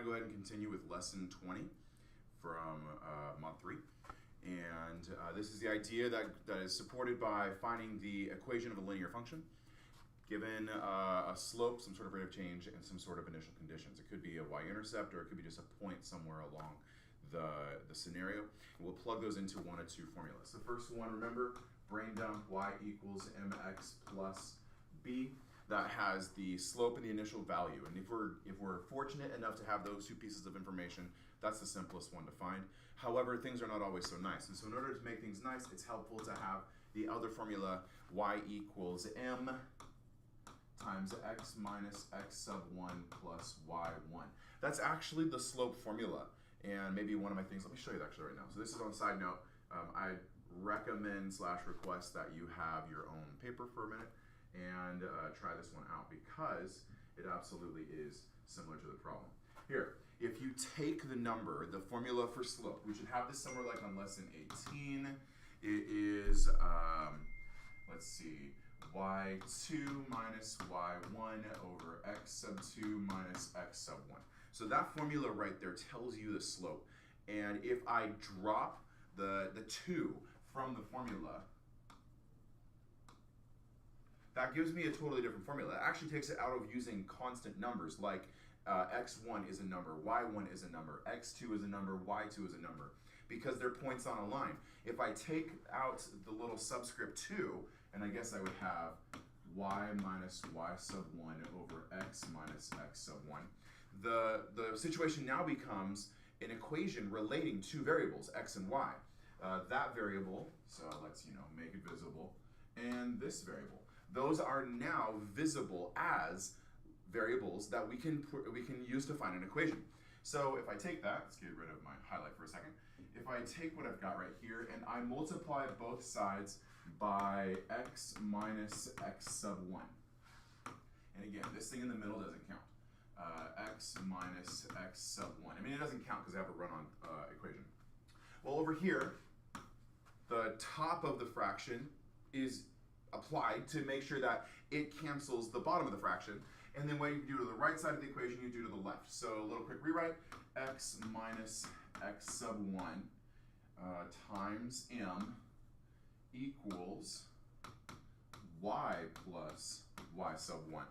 to go ahead and continue with lesson 20 from month 3. And this is the idea that is supported by finding the equation of a linear function given a slope, some sort of rate of change, and some sort of initial conditions. It could be a y-intercept, or it could be just a point somewhere along the scenario. And we'll plug those into one of two formulas. The first one, remember, brain dump, y equals mx plus b. That has the slope and the initial value. And if we're fortunate enough to have those two pieces of information, that's the simplest one to find. However, things are not always so nice. And so in order to make things nice, it's helpful to have the other formula, y equals m times x minus x sub 1 plus y1. That's actually the slope formula. And maybe one of my things, let me show you that actually right now. So this is on a side note. I recommend / request that you have your own paper for a minute and try this one out because it absolutely is similar to the problem. Here, if you take the number, the formula for slope, we should have this somewhere like on lesson 18. It is, let's see, y2 minus y1 over x sub 2 minus x sub 1. So that formula right there tells you the slope. And if I drop the 2 from the formula, that gives me a totally different formula. It actually takes it out of using constant numbers like x1 is a number, y1 is a number, x2 is a number, y2 is a number, because they're points on a line. If I take out the little subscript 2, and I guess I would have y minus y sub 1 over x minus x sub 1, the situation now becomes an equation relating two variables, x and y. That variable, so let's make it visible, and this variable. Those are now visible as variables that we can use to find an equation. So if I take that, let's get rid of my highlight for a second. If I take what I've got right here and I multiply both sides by x minus x sub 1. And again, this thing in the middle doesn't count. X minus x sub 1. I mean, it doesn't count because I have a run-on equation. Well, over here, the top of the fraction is applied to make sure that it cancels the bottom of the fraction. And then what you do to the right side of the equation, you do to the left. So a little quick rewrite, x minus x sub 1 times m equals y plus y sub 1.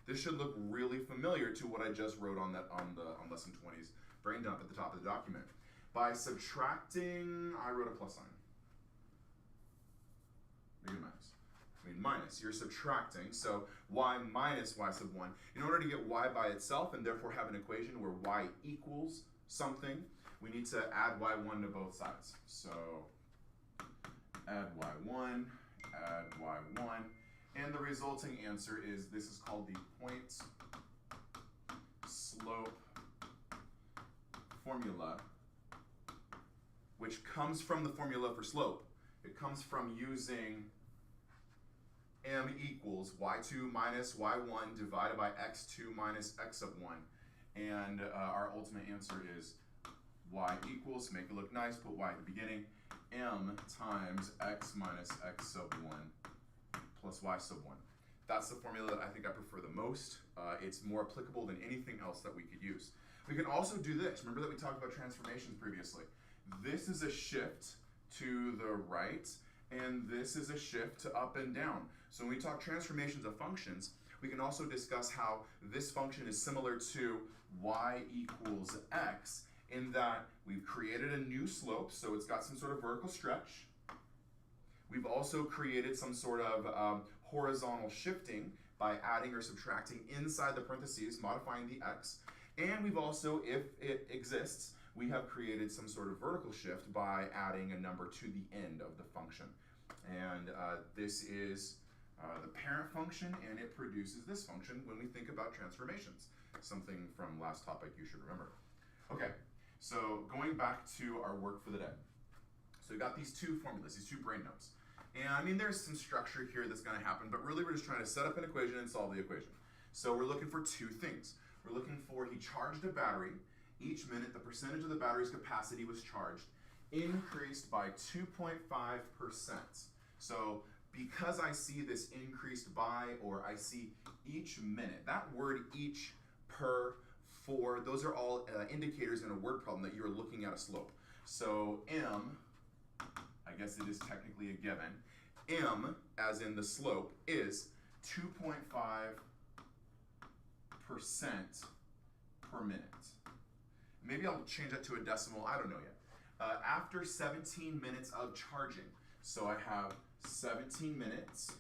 This should look really familiar to what I just wrote on lesson 20's brain dump at the top of the document. By subtracting, I wrote a plus sign. Make it minus. Minus, you're subtracting, so y minus y sub 1. In order to get y by itself and therefore have an equation where y equals something, we need to add y1 to both sides. So add y1, add y1, and the resulting answer is, this is called the point slope formula, which comes from the formula for slope. It comes from using m equals y2 minus y1 divided by x2 minus x sub 1. And our ultimate answer is y equals, make it look nice, put y at the beginning, m times x minus x sub 1 plus y sub 1. That's the formula that I think I prefer the most. It's more applicable than anything else that we could use. We can also do this. Remember that we talked about transformations previously. This is a shift to the right, and this is a shift to up and down. So when we talk transformations of functions, we can also discuss how this function is similar to y equals x, in that we've created a new slope, so it's got some sort of vertical stretch. We've also created some sort of horizontal shifting by adding or subtracting inside the parentheses, modifying the x. And we've also, if it exists, we have created some sort of vertical shift by adding a number to the end of the function. And this is the parent function, and it produces this function when we think about transformations. Something from last topic you should remember. Okay, so going back to our work for the day. So we got these two formulas, these two brain dumps. And I mean, there's some structure here that's going to happen, but really we're just trying to set up an equation and solve the equation. So we're looking for two things. We're looking for, he charged a battery. Each minute, the percentage of the battery's capacity was charged increased by 2.5%. So because I see this increased by, or I see each minute, that word each, per, for, those are all indicators in a word problem that you're looking at a slope. So m, I guess it is technically a given, m, as in the slope, is 2.5% per minute. Maybe I'll change that to a decimal, I don't know yet. After 17 minutes of charging, so I have 17 minutes,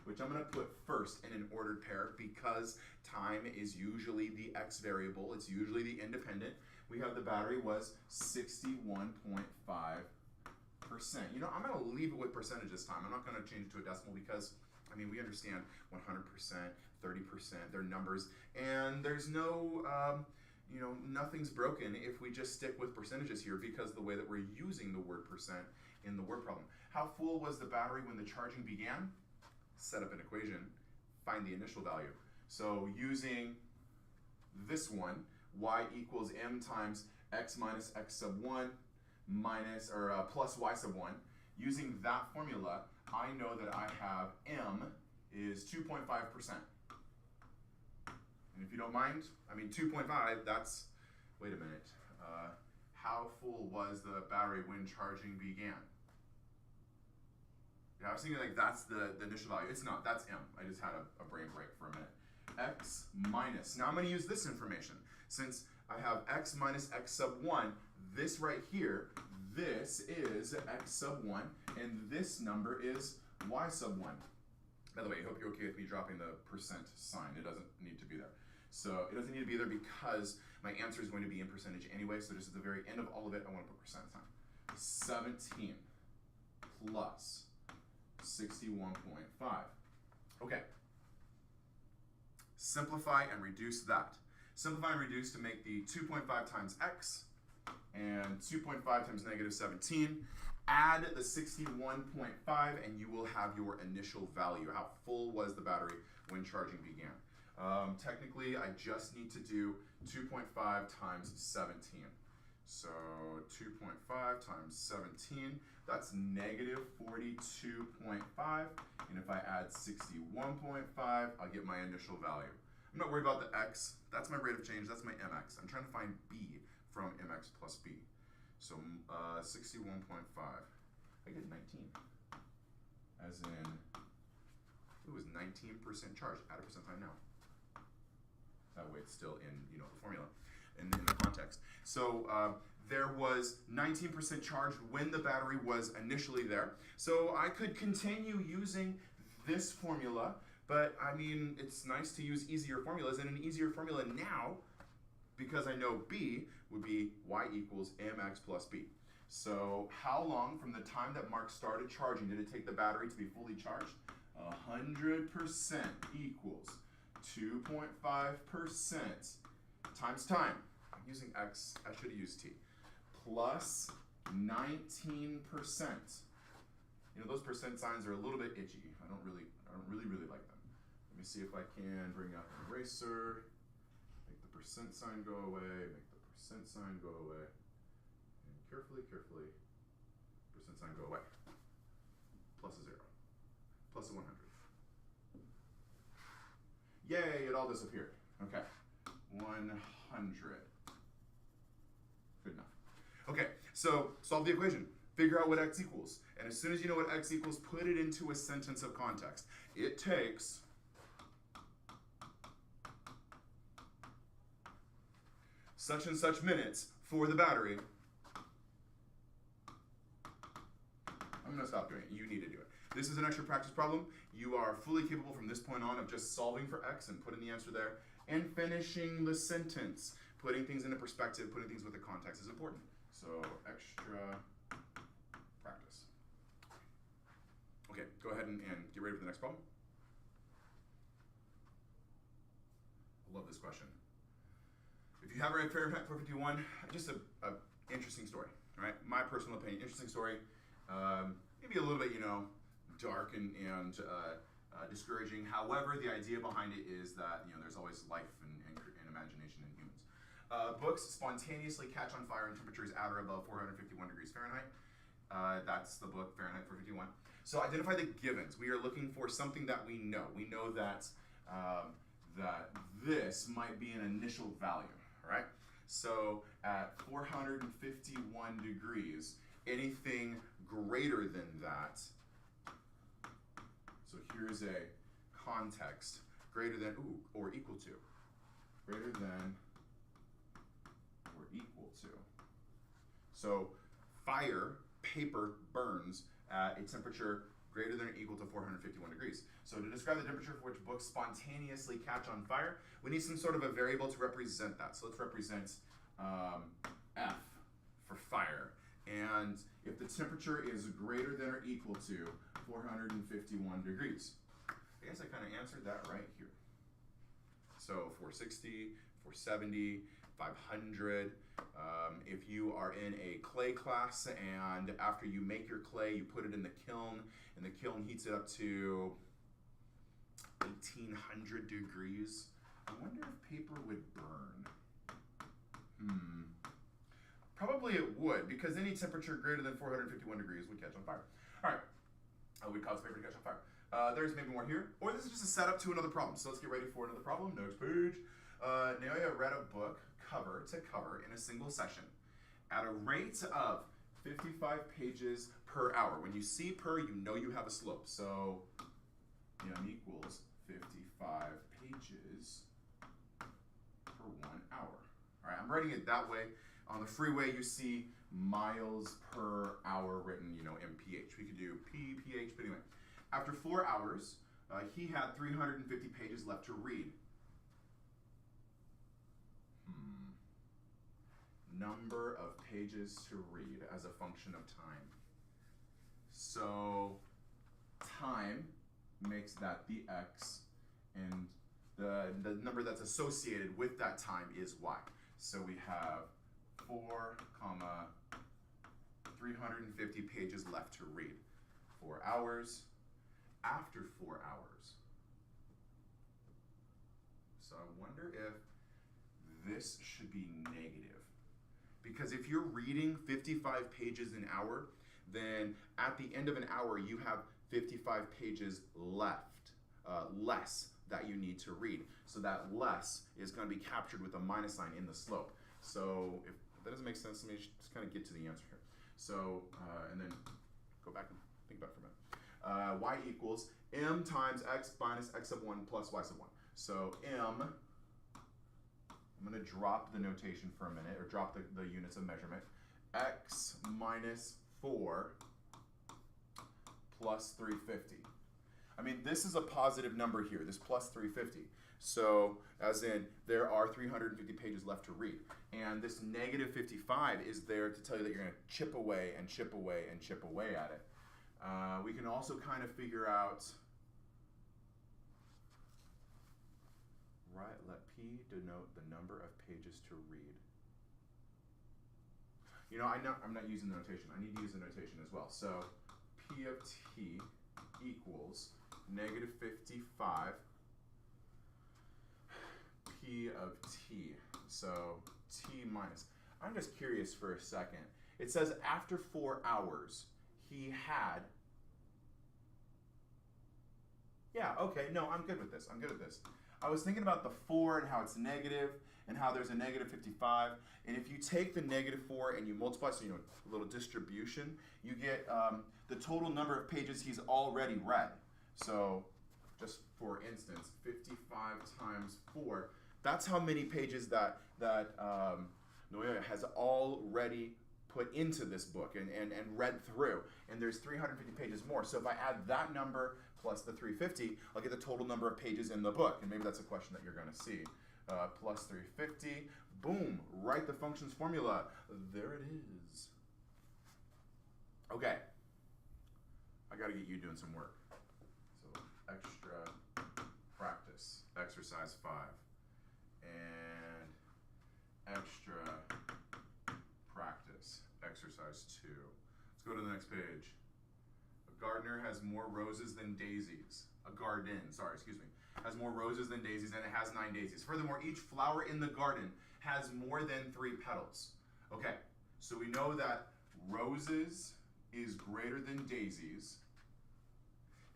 which I'm going to put first in an ordered pair because time is usually the x variable, it's usually the independent. We have the battery was 61.5%. You know, I'm going to leave it with percentage this time. I'm not going to change it to a decimal because, I mean, we understand 100%, 30%, they're numbers, and there's no, you know, nothing's broken if we just stick with percentages here because the way that we're using the word percent in the word problem. How full was the battery when the charging began? Set up an equation, find the initial value. So using this one, y equals m times x minus x sub 1 minus, or plus y sub 1, using that formula, I know that I have m is 2.5%. And if you don't mind, I mean 2.5, that's, wait a minute, how full was the battery when charging began? Yeah, I was thinking like that's the initial value. It's not, that's m. I just had a brain break for a minute. X minus, now I'm gonna use this information. Since I have x minus x sub 1, this right here, this is x sub 1, and this number is y sub 1. By the way, I hope you're okay with me dropping the percent sign. It doesn't need to be there. So it doesn't need to be there because my answer is going to be in percentage anyway, so just at the very end of all of it, I want to put percent sign. 17 plus 61.5. Okay. Simplify and reduce that. Simplify and reduce to make the 2.5 times x and 2.5 times negative 17. Add the 61.5 and you will have your initial value. How full was the battery when charging began? Technically, I just need to do 2.5 times 17. So 2.5 times 17, that's negative 42.5. And if I add 61.5, I'll get my initial value. I'm not worried about the x. That's my rate of change. That's my mx. I'm trying to find b from mx plus b. So 61.5. I get 19. As in, it was 19% charged. Add a percent sign now. That way it's still in, you know, the formula and in the context. So there was 19% charged when the battery was initially there. So I could continue using this formula, but I mean, it's nice to use easier formulas, and an easier formula now, because I know b would be y equals mx plus b. So how long from the time that Mark started charging did it take the battery to be fully charged? 100% equals 2.5% times time. I'm using x, I should have used t. Plus 19%. You know, those percent signs are a little bit itchy. I don't really like them. Let me see if I can bring up an eraser, make the percent sign go away, make the percent sign go away, and carefully, percent sign go away. Plus a 0, plus a 100. Yay, it all disappeared. Okay, 100. Good enough. Okay, so solve the equation. Figure out what x equals. And as soon as you know what x equals, put it into a sentence of context. It takes such and such minutes for the battery. I'm going to stop doing it. You need to do it. This is an extra practice problem. You are fully capable from this point on of just solving for x and putting the answer there and finishing the sentence. Putting things into perspective, putting things with the context is important. So extra practice. Okay, go ahead and get ready for the next problem. I love this question. If you haven't read Fahrenheit 451, just a interesting story, right? My personal opinion, interesting story. Maybe a little bit, you know, dark and discouraging. However, the idea behind it is that, you know, there's always life and imagination in humans. Books spontaneously catch on fire in temperatures at or above 451 degrees Fahrenheit. That's the book, Fahrenheit 451. So identify the givens. We are looking for something that we know. We know that that this might be an initial value, all right? So at 451 degrees, anything greater than that, so here's a context, greater than, or equal to, greater than or equal to. So fire, paper burns at a temperature greater than or equal to 451 degrees. So to describe the temperature for which books spontaneously catch on fire, we need some sort of a variable to represent that. So let's represent F for fire. And if the temperature is greater than or equal to 451 degrees, I guess I kind of answered that right here. So 460, 470, 500. If you are in a clay class and after you make your clay, you put it in the kiln and the kiln heats it up to 1800 degrees. I wonder if paper would burn. Probably it would, because any temperature greater than 451 degrees would catch on fire. All right, would cause paper to catch on fire. There's maybe more here, or this is just a setup to another problem. So let's get ready for another problem. Next page. Naoya read a book cover to cover in a single session at a rate of 55 pages per hour. When you see per, you know you have a slope. So m equals 55 pages per 1 hour. All right, I'm writing it that way. On the freeway, you see miles per hour written, mph. We could do pph, but anyway. After 4 hours, he had 350 pages left to read. Number of pages to read as a function of time. So time makes that the x, and the number that's associated with that time is y. So we have 4, 350 pages left to read. 4 hours. After 4 hours. So I wonder if this should be negative. Because if you're reading 55 pages an hour, then at the end of an hour, you have 55 pages left, less that you need to read. So that less is going to be captured with a minus sign in the slope. So if that doesn't make sense to me, just kind of get to the answer here. So, and then go back and think about it for a minute. Y equals m times x minus x sub 1 plus y sub 1. So m, I'm going to drop the notation for a minute, or drop the units of measurement. X minus 4 plus 350. I mean, this is a positive number here, this plus 350. So, as in, there are 350 pages left to read. And this negative 55 is there to tell you that you're going to chip away and chip away and chip away at it. We can also kind of figure out, right, let P denote the number of pages to read. I'm not using the notation. I need to use the notation as well. So P of T equals negative 55 P of T. So T minus. I'm just curious for a second. It says after 4 hours, he had. Yeah, okay, no, I'm good with this. I'm good with this. I was thinking about the 4 and how it's negative and how there's a negative 55. And if you take the negative 4 and you multiply, so a little distribution, you get the total number of pages he's already read. So just for instance, 55 times 4, that's how many pages that Naoya has already put into this book and read through. And there's 350 pages more. So if I add that number plus the 350, I'll get the total number of pages in the book. And maybe that's a question that you're going to see. Plus 350, boom, write the function's formula. There it is. Okay, I got to get you doing some work. So extra practice, exercise 5. And extra practice, exercise 2. Let's go to the next page. A gardener has more roses than daisies. Has more roses than daisies, and it has 9 daisies. Furthermore, each flower in the garden has more than 3 petals. Okay, so we know that roses is greater than daisies,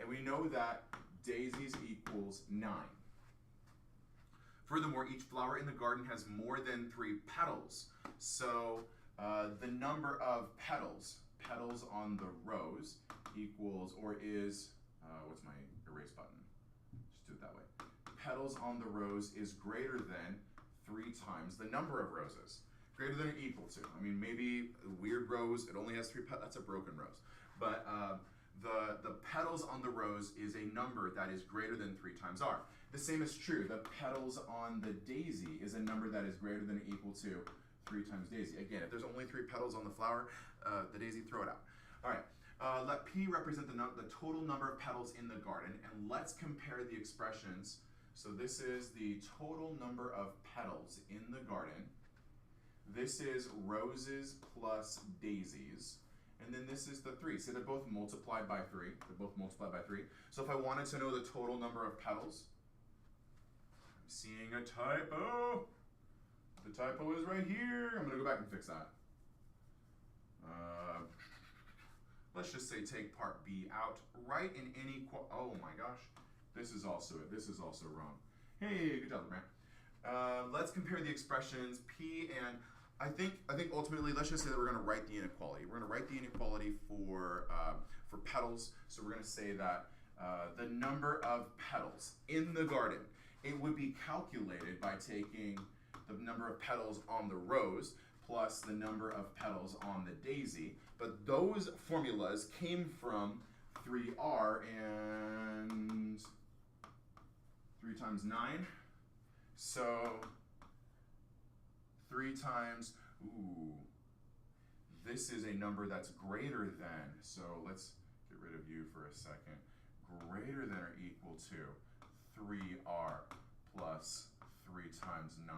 and we know that daisies equals 9. Furthermore, each flower in the garden has more than 3 petals. So the number of petals on the rose equals, or is, what's my erase button? Just do it that way. Petals on the rose is greater than 3 times the number of roses. Greater than or equal to. I mean, maybe a weird rose, it only has 3 petals, that's a broken rose. But the petals on the rose is a number that is greater than 3 times r. The same is true. The petals on the daisy is a number that is greater than or equal to 3 times daisy. Again, if there's only 3 petals on the flower, the daisy, throw it out. All right, let P represent the total number of petals in the garden, and let's compare the expressions. So this is the total number of petals in the garden. This is roses plus daisies. And then this is the 3. See, they're both multiplied by 3. They're both multiplied by 3. So if I wanted to know the total number of petals, I'm seeing a typo. The typo is right here. I'm going to go back and fix that. Let's just say take part B out. Write an inequality. Oh my gosh. This is also it. This is also wrong. Hey, good job, Grant. Let's compare the expressions P and I think ultimately let's just say that we're going to write the inequality. We're going to write the inequality for petals. So we're going to say that the number of petals in the garden, it would be calculated by taking the number of petals on the rose plus the number of petals on the daisy. But those formulas came from 3r and 3 times 9. So 3 times, ooh, this is a number that's greater than, so let's get rid of you for a second, greater than or equal to 3r plus 3 times 9.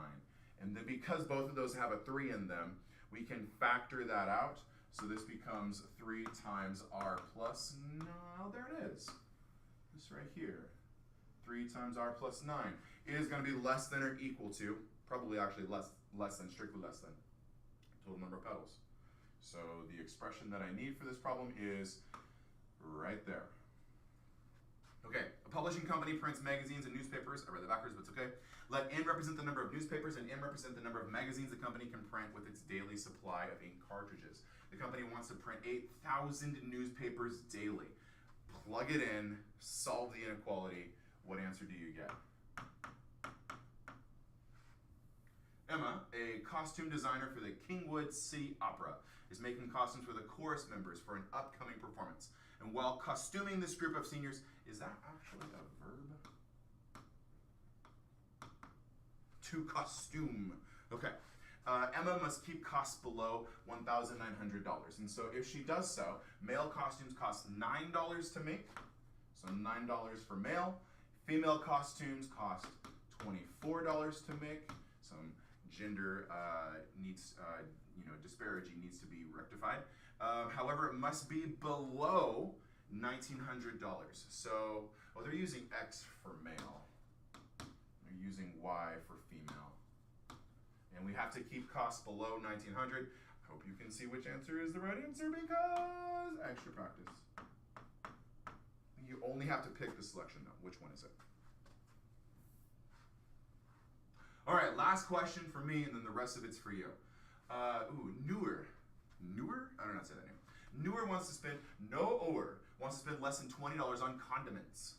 And then because both of those have a 3 in them, we can factor that out. So this becomes 3 times r plus, no, there it is. This right here. 3 times r plus 9 is going to be less than or equal to, probably actually less than, strictly less than, total number of petals. So the expression that I need for this problem is right there. Okay, a publishing company prints magazines and newspapers. I read that backwards, but it's okay. Let N represent the number of newspapers and M represent the number of magazines the company can print with its daily supply of ink cartridges. The company wants to print 8,000 newspapers daily. Plug it in, solve the inequality. What answer do you get? Emma, a costume designer for the Kingwood City Opera, is making costumes for the chorus members for an upcoming performance. And while costuming this group of seniors, is that actually a verb? To costume. Okay. Emma must keep costs below $1,900. And so if she does so, male costumes cost $9 to make. So $9 for male. Female costumes cost $24 to make. Some gender disparity needs to be rectified. However, it must be below $1,900. So, well, they're using X for male. They're using Y for female. And we have to keep costs below $1,900. Hope you can see which answer is the right answer because extra practice. You only have to pick the selection though. Which one is it? All right, last question for me, and then the rest of it's for you. Newer? I don't know how to say that name. Newer wants to spend less than $20 on condiments.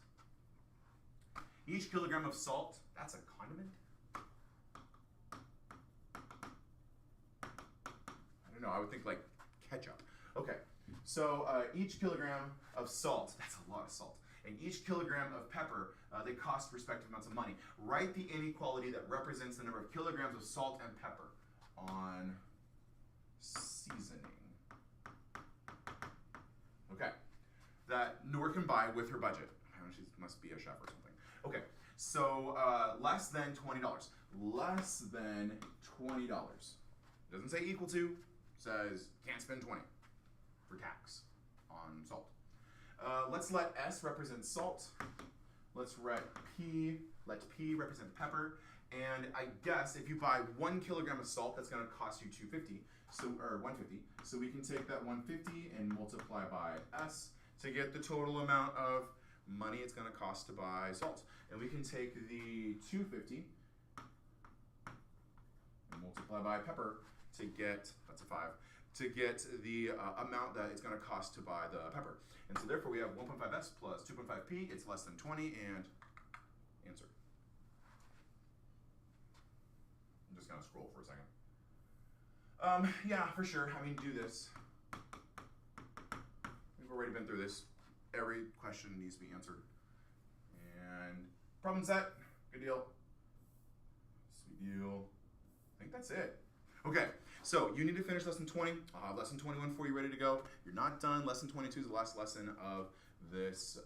Each kilogram of salt, that's a condiment? I don't know, I would think like ketchup. Okay, so each kilogram of salt, that's a lot of salt, and each kilogram of pepper, they cost respective amounts of money. Write the inequality that represents the number of kilograms of salt and pepper on seasoning. Okay, that Noor can buy with her budget. I don't know, she must be a chef or something. Okay, so less than $20. Less than $20. Doesn't say equal to, says can't spend 20 for tax on salt. Let's let S represent salt. Let's let P represent pepper. And I guess if you buy 1 kilogram of salt, that's going to cost you $2.50, or $1.50. So we can take that $1.50 and multiply by S to get the total amount of money it's going to cost to buy salt. And we can take the $2.50 multiply by pepper to get, that's a 5, to get the amount that it's going to cost to buy the pepper. And so therefore we have 1.5s plus 2.5p, it's less than 20, and answer. I'm just going to scroll for a second. Yeah, for sure. I mean, do this. We've already been through this. Every question needs to be answered. And problem set. Good deal. Sweet deal. I think that's it. Okay, so you need to finish lesson 20. I'll have lesson 21 for you ready to go. You're not done. Lesson 22 is the last lesson of this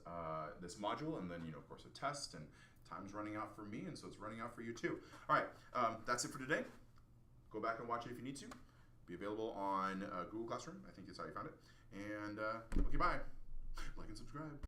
this module, and then of course a test, and time's running out for me, and so it's running out for you too. All right, that's it for today. Go back and watch it if you need to. Be available on Google Classroom. I think that's how you found it. And okay, bye. Like and subscribe.